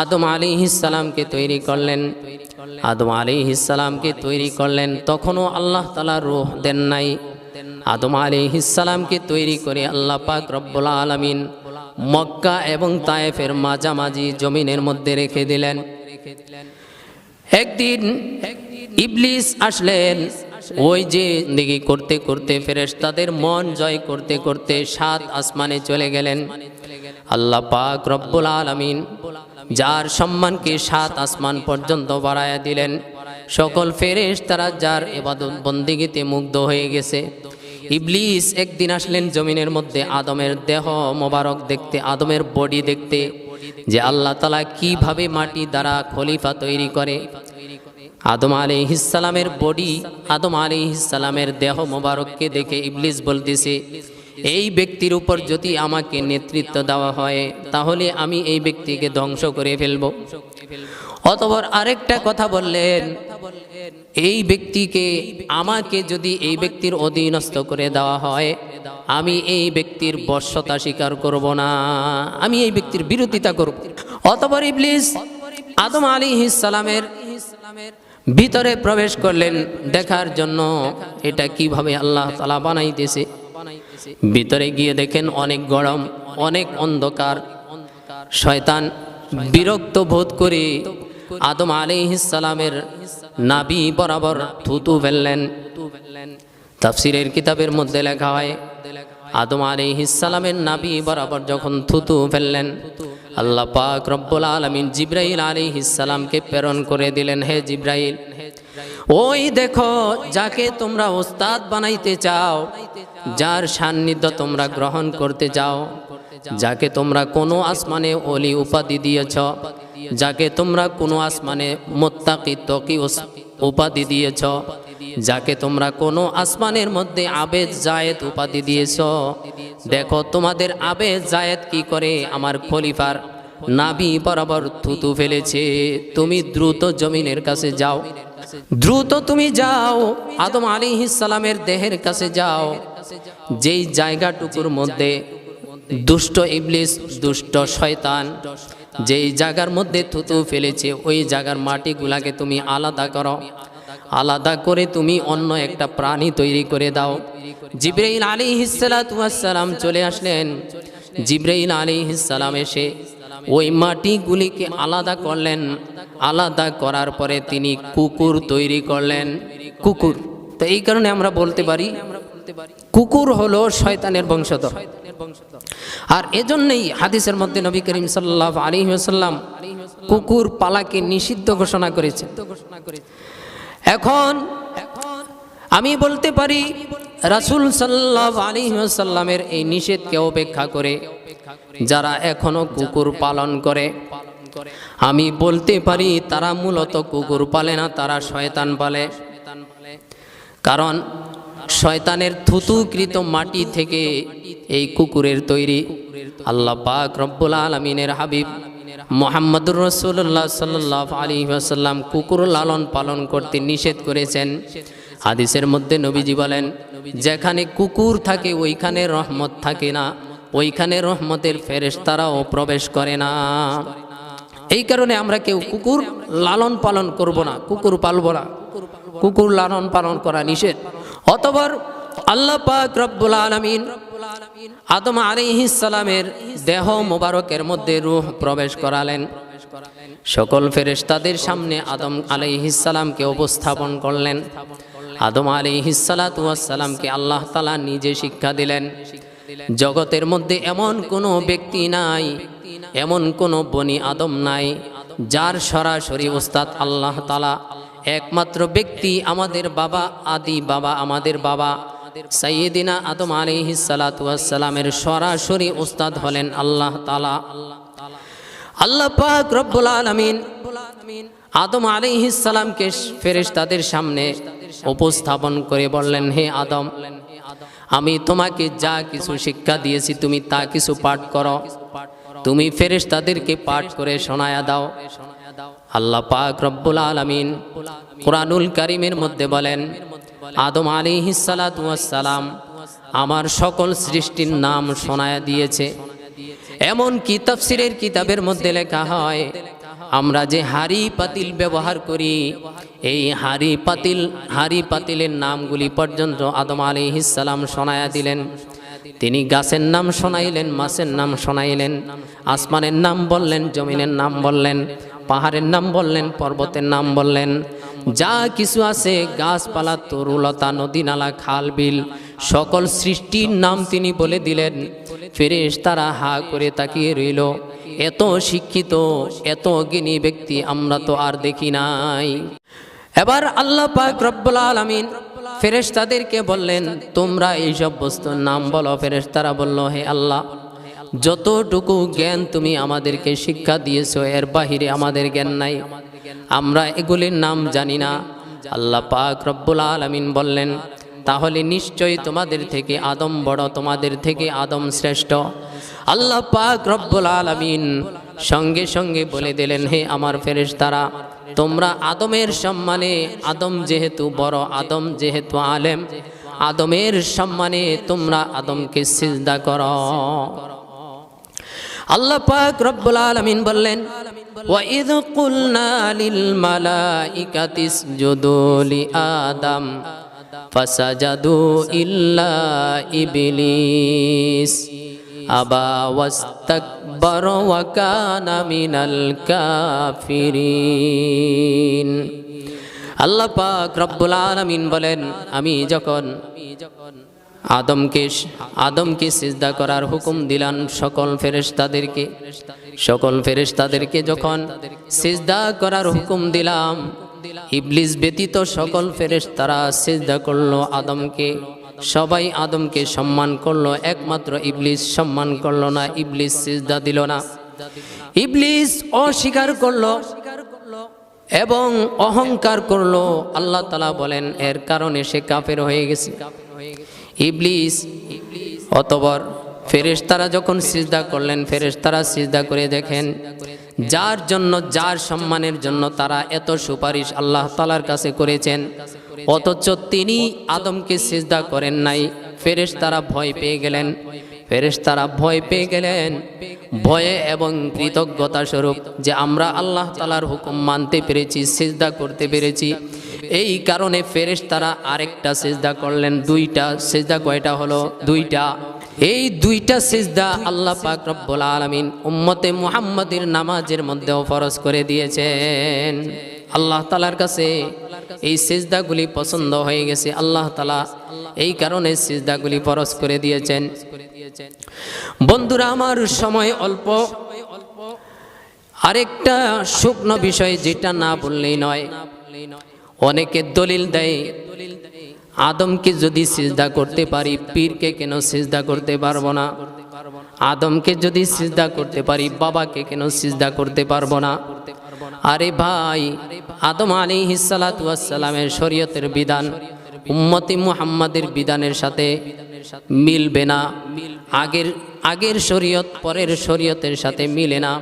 S1: আদম আলাইহিস সালামকে তৈরি করলেন। আদম আলাইহিস সালামকে তৈরি করলেন, তখনও আল্লাহ তাআলা রূহ দেন নাই। আদম আলাইহিস সালামকে তৈরি করে আল্লাহ পাক রব্বুল আলামিন মক্কা এবং তায়েফের মাঝামাঝি জমিনের মধ্যে রেখে দিলেন। একদিন ইবলিস আসলেন, ওই যে দিকে করতে করতে ফেরেশতাদের মন জয় করতে করতে 7 আসমানে চলে গেলেন। আল্লাহ পাক রব্বুল আলামিন যার সম্মানকে 7 আসমান পর্যন্ত বাড়ায়া দিলেন। সকল ফেরেশতারা যার ইবাদত বন্দেগীতে মুগ্ধ হয়ে গেছে। ইবলিস একদিন আসলেন জমিনের মধ্যে আদমের দেহ মোবারক দেখতে, আদমের বডি দেখতে, যে আল্লাহ তাআলা কিভাবে মাটি দ্বারা খলিফা তৈরি করে। আদম আলাইহিস সালামের বডি, আদম আলাইহিস সালামের দেহ মোবারককে দেখে ইবলিস বলতেছে, এই ব্যক্তির উপর যদি আমাকে নেতৃত্ব দেওয়া হয় তাহলে আমি এই ব্যক্তিকে ধ্বংস করে ফেলব। অতঃপর আরেকটা কথা বললেন, এই ব্যক্তিকে আমাকে যদি এই ব্যক্তির অধীনস্থ করে দেওয়া হয়, আমি এই ব্যক্তির বশ্যতা স্বীকার করব না, আমি এই ব্যক্তির বিরোধিতা করব। অতঃপর ইবলিস আদম আলাইহিস সালামের ভিতরে প্রবেশ করলেন দেখার জন্য এটা কিভাবে আল্লাহ তাআলা বানাইতেছে। ভিতরে গিয়ে দেখেন অনেক গরম, অনেক অন্ধকার। শয়তান বিরক্ত বোধ করে আদম আলাইহিস সালামের নাভি বরাবর থুতু ফেললেন। তাফসীরের কিতাবের মধ্যে লেখা হয়, আদম আলাইহিস সালামের নাভি বরাবর যখন থুতু ফেললেন, আল্লাহ পাক রব্বুল আলামিন জিবরাইল আলাইহিস সালামকে প্রেরণ করে দিলেন, হে জিবরাইল, ওই দেখো যাকে তোমরা ওস্তাদ বানাইতে চাও, যার সান্নিধ্য তোমরা গ্রহণ করতে চাও, যাকে তোমরা কোনো আসমানে ওলি উপাধি দিয়েছ, যাকে তোমরা কোনো আসমানে মুত্তাকি তকি উপাধি দিয়েছ, যাকে তোমরা কোনো আসমানের মধ্যে আবেদ জায়েদ উপাধি দিয়েছ, দেখো তোমাদের আবেদ জায়েদ কি করে আমার খলিফার নাভি বরাবর থুতু ফেলেছে। তুমি দ্রুত জমিনের কাছে যাও, দ্রুত তুমি যাও আদম আলাইহিস সালামের দেহের কাছে যাও, যেই জায়গাটুকুর মধ্যে দুষ্ট ইবলিস, দুষ্ট শয়তান যেই জায়গার মধ্যে থুতু ফেলেছে, ওই জায়গার মাটিগুলাকে তুমি আলাদা করো, আলাদা করে তুমি অন্য একটা প্রাণী তৈরি করে দাও। জিবরাইল আলাইহিস সালাতু ওয়াস সালাম চলে আসলেন। জিবরাইল আলাইহিস সালাম এসে ওই মাটিগুলিকে আলাদা করলেন। আলাদা করার পরে তিনি কুকুর তৈরি করলেন। কুকুর, তো এই কারণে আমরা বলতে পারি কুকুর হলো শয়তানের বংশধর। আর এজন্যই হাদিসের মধ্যে নবী করিম সাল্লাল্লাহু আলাইহি ওয়াসাল্লাম কুকুর পালাকে নিষিদ্ধ ঘোষণা করেছেন। এখন আমি বলতে পারি রাসূল সাল্লাল্লাহু আলাইহি ওয়াসাল্লামের এই নিষেধকে উপেক্ষা করে যারা এখনো কুকুর পালন করে, আমি বলতে পারি তারা মূলত কুকুর পালে না, তারা শয়তান পালে। কারণ শয়তানের থুতুকৃত মাটি থেকে এই কুকুরের তৈরি। আল্লাহ পাক রব্বুল আলামিনের হাবিব মুহাম্মদুর রাসূলুল্লাহ সাল্লাল্লাহু আলাইহি ওয়াসাল্লাম কুকুর লালন পালন করতে নিষেধ করেছেন। হাদিসের মধ্যে নবীজি বলেন, যেখানে কুকুর থাকে ওইখানে রহমত থাকে না, ওইখানে রহমতের ফেরেশতারাও প্রবেশ করে না। এই কারণে আমরা কেউ কুকুর লালন পালন করব না, কুকুর পালবো না, কুকুর লালন পালন করা নিষেধ। অতঃপর আল্লাহ পাক রব্বুল আলামিন আদম আলাইহিস সালামের দেহ মোবারকের মধ্যে রূহ প্রবেশ করালেন। সকল ফেরেশতাদের সামনে আদম আলাইহিস সালামকে উপস্থাপন করলেন। আদম আলাইহিস সালাতু ওয়াস সালামকে আল্লাহ তাআলা নিজে শিক্ষা দিলেন। জগতের মধ্যে এমন কোনো ব্যক্তি নাই, এমন কোনো বনি আদম নাই যার সরাসরি উস্তাদ আল্লাহ তাআলা। একমাত্র ব্যক্তি আমাদের বাবা, আদি বাবা, আমাদের বাবা সাইয়্যিদিনা আদম আলাইহিস সালাতু ওয়াস সালামের সরাসরি উস্তাদ হলেন আল্লাহ তাআলা। আল্লাহ পাক রব্বুল আলামিন আদম আলাইহিস সালামকে ফেরেশতাদের সামনে উপস্থাপন করে বললেন, হে আদম, আমি তোমাকে যা কিছু শিক্ষা দিয়েছি তুমি তা কিছু পাঠ করো, তুমি ফেরেশতাদেরকে পাঠ করে শোনায়া দাও। আল্লাহ পাক রব্বুল আলামিন কুরআনুল কারীমের মধ্যে বলেন, আদম আলাইহিস সালাতু ওয়াস সালাম আমার সকল সৃষ্টির নাম শোনায়া দিয়েছে। এমন কি তাফসীরের কিতাবের মধ্যে লেখা হয়, আমরা যে হাড়ি পাতিল ব্যবহার করি, এই হাড়ি পাতিলের নামগুলি পর্যন্ত আদম আলাইহিস সালাম শোনায়া দিলেন। তিনি গাছের নাম শোনাইলেন, মাছের নাম শোনাইলেন, আসমানের নাম বললেন, জমিনের নাম বললেন, পাহাড়ের নাম বললেন, পর্বতের নাম বললেন। যা কিছু আছে গাছপালা, তরুলতা, নদী নালা, খাল বিল, সকল সৃষ্টির নাম তিনি বলে দিলেন। ফেরেশতারা হা করে তাকিয়ে রইল। এত শিক্ষিত, এত জ্ঞানী ব্যক্তি আমরা তো আর দেখি নাই। এবার আল্লাহ পাক রব্বুল আলামিন ফেরেশতাদেরকে বললেন, তোমরা এইসব বস্তুর নাম বলো। ফেরেশতারা বলল, হে আল্লাহ, যতটুকু জ্ঞান তুমি আমাদেরকে শিক্ষা দিয়েছো এর বাহিরে আমাদের জ্ঞান নাই, আমরা এগুলির নাম জানি না। আল্লাহ পাক রব্বুল আলামিন বললেন, তাহলে নিশ্চয়ই তোমাদের থেকে আদম বড়, তোমাদের থেকে আদম শ্রেষ্ঠ। আল্লাহ পাক রব্বুল আলামিন সঙ্গে সঙ্গে বলে দিলেন, হে আমার ফেরেশতারা, তোমরা আদমের সম্মানে, আদম যেহেতু বড়, আদম যেহেতু আলেম, আদমের সম্মানে তোমরা আদমকে সিজদা করো। আল্লাহ পাক রব্বুল আলামিন বললেন, ওয়াইদ কুলনা লিল মালাইকাতি ইসজুদু লিআদম ফাসাজাদু ইল্লা ইবলিস আবা ওয়াস্তাকবারা ওয়া কানা মিনাল কাফিরিন। আল্লাহ পাক রব্বুল আলামিন বলেন, আমি যখন আদমকে সিজদা করার হুকুম দিলাম সকল ফেরেশতাদেরকে, সকল ফেরেশতাদেরকে যখন সিজদা করার হুকুম দিলাম, ইবলিস ব্যতীত সকল ফেরেশতারা সিজদা করলো আদমকে। সবাই আদমকে সম্মান করলো, একমাত্র ইবলিস সম্মান করলো না, ইবলিস সিজদা দিল না। ইবলিস অস্বীকার করলো এবং অহংকার করলো। আল্লাহ তাআলা বলেন এর কারণে সে কাফের হয়ে গেছে। ইবলিস অতঃপর ফেরেশতারা যখন সিজদা করলেন, ফেরেশতারা সিজদা করে দেখেন যার জন্য, যার সম্মানের জন্য তারা এত সুপারিশ আল্লাহ তাআলার কাছে করেছেন, অথচ তিনি আদমকে সিজদা করেন নাই। ফেরেশতারা ভয় পেয়ে গেলেন। ফেরেশতারা ভয় পেয়ে গেলেন ভয়ে এবং কৃতজ্ঞতা স্বরূপ যে আমরা আল্লাহ তাআলার হুকুম মানতে পেরেছি, সিজদা করতে পেরেছি। এই কারণে ফেরেশতারা আরেকটা সিজদা করলেন। দুইটা সিজদা, কয়টা হলো? দুইটা। এই দুইটা সিজদা আল্লাহ পাক রব্বুল আলামিন উম্মতে মুহাম্মাদের নামাজের মধ্যেও ফরজ করে দিয়েছেন। আল্লাহ তাআলার কাছে এই সিজদাগুলি পছন্দ হয়ে গেছে। আল্লাহ তাআলা এই কারণে সিজদাগুলি ফরজ করে দিয়েছেন। বন্ধুরা আমার, সময় অল্প। আরেকটা শুকনো বিষয় যেটা না বললেই নয়, অনেকে দলিল দেয় আদমকে যদি সিজদা করতে পারি, পীরকে কেন সিজদা করতে পারবো না? আদমকে যদি সিজদা করতে পারি, বাবাকে কেন সিজদা করতে পারবো না? আরে ভাই, আদম আলাইহিস সালাতু ওয়াস সালামের শরীয়তের বিধান উম্মতে মুহাম্মাদের বিধানের সাথে মিলবে না। আগের শরীয়ত পরের শরীয়তের সাথে মিলে না।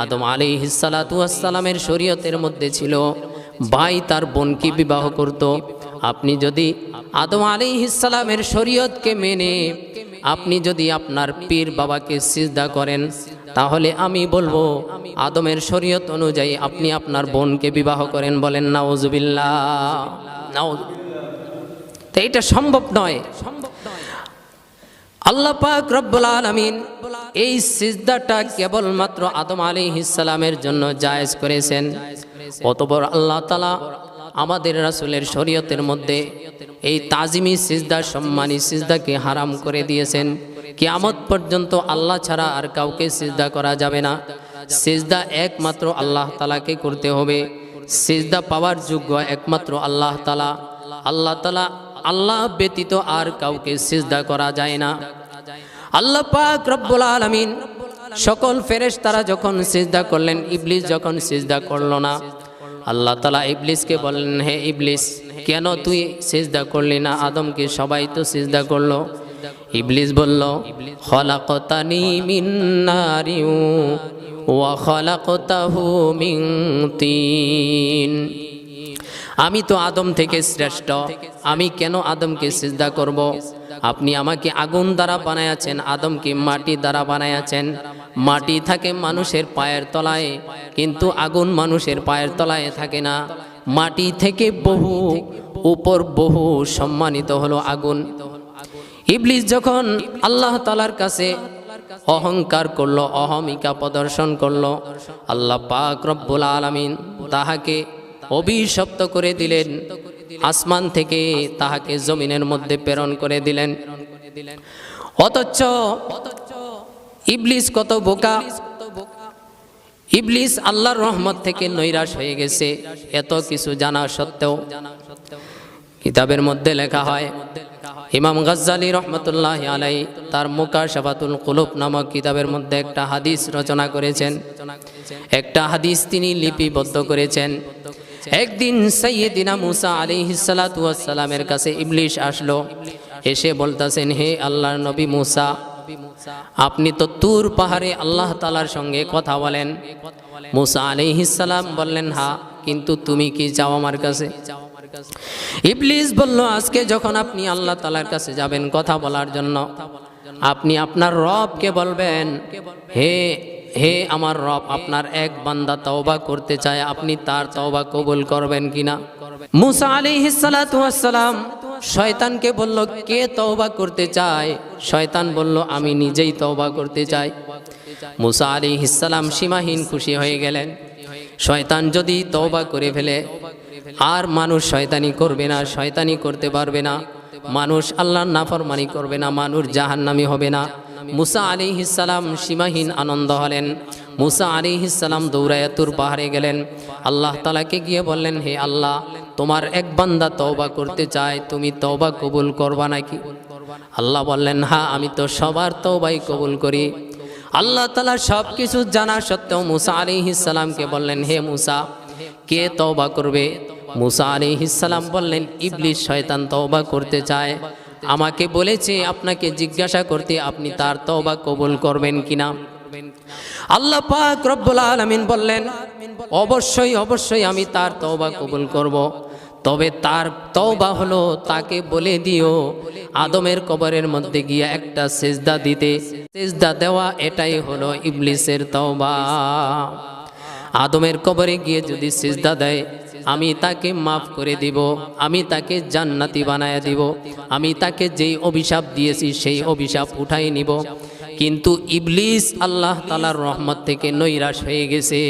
S1: আদম আলাইহিস সালাতু ওয়াস সালামের শরীয়তের মধ্যে ছিল ভাই তার বোনকে বিবাহ করত। আপনি যদি আদম আলাইহিস সালামের শরীয়তকে মেনে আপনি যদি আপনার পীর বাবাকে সিজদা করেন, তাহলে আমি বলবো আদমের শরীয়ত অনুযায়ী আপনি আপনার বোনকে বিবাহ করেন। বলেন নাউজুবিল্লাহ। তো এটা সম্ভব নয়। আল্লাহ পাক রব্বুল আলামিন এই সিজদাটা কেবলমাত্র আদম আলাইহিস সালামের জন্য জায়েজ করেছেন। অতঃপর আল্লাহ তাআলা আমাদের রাসূলের শরীয়তের মধ্যে এই তাজিমি সিজদা, সম্মানী সিজদাকে হারাম করে দিয়েছেন। কিয়ামত পর্যন্ত আল্লাহ ছাড়া আর কাউকে সিজদা করা যাবে না। সিজদা একমাত্র আল্লাহ তাআলাকে করতে হবে। সিজদা পাওয়ার যোগ্য একমাত্র আল্লাহ তাআলা। আল্লাহ তাআলা, আল্লাহ ব্যতীত আর কাউকে সিজদা করা যায় না। আল্লাহ পাক রব্বুল আলামিন সকল ফেরেশতারা যখন সিজদা করলেন, ইবলিস যখন সিজদা করলো না, আল্লাহ তাআলা ইবলিসকে বললেন, হে ইবলিস, কেন তুই সিজদা করলি না? আদমকে সবাই তো সিজদা করলো। ইবলিস বলল, খলাকতানি মিন নারিন ওয়া খলাকতাহু মিন তিন। আমি তো আদম থেকে শ্রেষ্ঠ, আমি কেন আদমকে সিজদা করব? আপনি আমাকে আগুন দ্বারা বানায়াছেন, আদমকে মাটি দ্বারা বানায়াছেন। মাটি থাকে মানুষের পায়ের তলায়, কিন্তু আগুন মানুষের পায়ের তলায় থাকে না। মাটি থেকে বহু উপর, বহু সম্মানিত হলো আগুন। ইবলিস যখন আল্লাহ তাআলার কাছে অহংকার করলো, অহমিকা প্রদর্শন করলো, আল্লাহ পাক রব্বুল আলামিন তাহাকে অভিশপ্ত করে দিলেন। আসমান থেকে তাহাকে জমিনের মধ্যে প্রেরণ করে দিলেন। অথচ ইবলিস কত বোকা! ইবলিস আল্লাহর রহমত থেকে নৈরাশ হয়ে গেছে। এত কিছু জানা সত্ত্বেও কিতাবের মধ্যে লেখা হয়, ইমাম গাজ্জালী রহমতুল্লাহি আলাইহি তার মুকাশাফাতুল কুলুব নামক কিতাবের মধ্যে একটা হাদিস রচনা করেছেন। একটা হাদিস তিনি লিপিবদ্ধ করেছেন। একদিন সাইয়্যিদিনা মুসা আলাইহিস সালাতু ওয়াস সালামের কাছে ইবলিস আসলো। এসে বলতেছেন, হে আল্লাহর নবী মুসা, আপনি তো তুর পাহাড়ে আল্লাহ তাআলার সঙ্গে কথা বলেন। মুসা আলাইহিস সালাম বললেন, হ্যাঁ, কিন্তু তুমি কি চাও আমার কাছে? ইবলিস বলল, আজকে যখন আপনি আল্লাহ তাআলার কাছে যাবেন কথা বলার জন্য, আপনি আপনার রবকে বলবেন, হে আমার রব, আপনার এক বান্দা তওবা করতে চায়, আপনি তার তওবা কবুল করবেন কিনা? মুসা আলাইহিস সালাতু ওয়াস সালাম শয়তানকে বলল, কে তওবা করতে চায়? শয়তান বলল, আমি নিজেই তওবা করতে চাই। মুসা আলাইহিস সালাম সীমাহীন খুশি হয়ে গেলেন। শয়তান যদি তওবা করে ফেলে, আর মানুষ শয়তানি করবে না, শয়তানি করতে পারবে না, মানুষ আল্লাহর নাফরমানি করবে না, মানুষ জাহান্নামী হবে না। মুসা আলাইহিস সালাম সীমাহীন আনন্দ হলেন। মুসা আলাইহিস সালাম দৌড়ায়া তুর পাহাড়ে গেলেন। আল্লাহ তাআলাকে গিয়ে বললেন, হে আল্লাহ, তোমার এক বান্দা তওবা করতে চায়, তুমি তওবা কবুল করবা নাকি? আল্লাহ বললেন, হ্যাঁ, আমি তো সবার তওবাই কবুল করি। আল্লাহ তাআলা সব কিছু জানা সত্ত্বেও মুসা আলাইহিস সালামকে বললেন, হে মুসা, কে তওবা করবে? মুসা আলাইহিস সালাম বললেন, ইবলিস শয়তান তওবা করতে চায়, আমাকে বলেছে আপনাকে জিজ্ঞাসা করতে আপনি তার তওবা কবুল করবেন কিনা। আল্লাহ পাক রব্বুল আলামিন বললেন, অবশ্যই অবশ্যই আমি তার তওবা কবুল করব। তবে তার তওবা হলো, তাকে বলে দিও আদমের কবরের মধ্যে গিয়ে একটা সিজদা দিতে। সিজদা দেওয়া এটাই হলো ইবলিসের তওবা। আদমের কবরে গিয়ে যদি সিজদা দেয়, আমি তাকে মাফ করে দিব, আমি তাকে জান্নাতি বানায় দিব, আমি তাকে যেই অভিশাপ দিয়েছি সেই অভিশাপ উঠাই নিব। কিন্তু ইবলিস আল্লাহ তাআলার রহমত থেকে নৈরাশ হয়ে গেছে।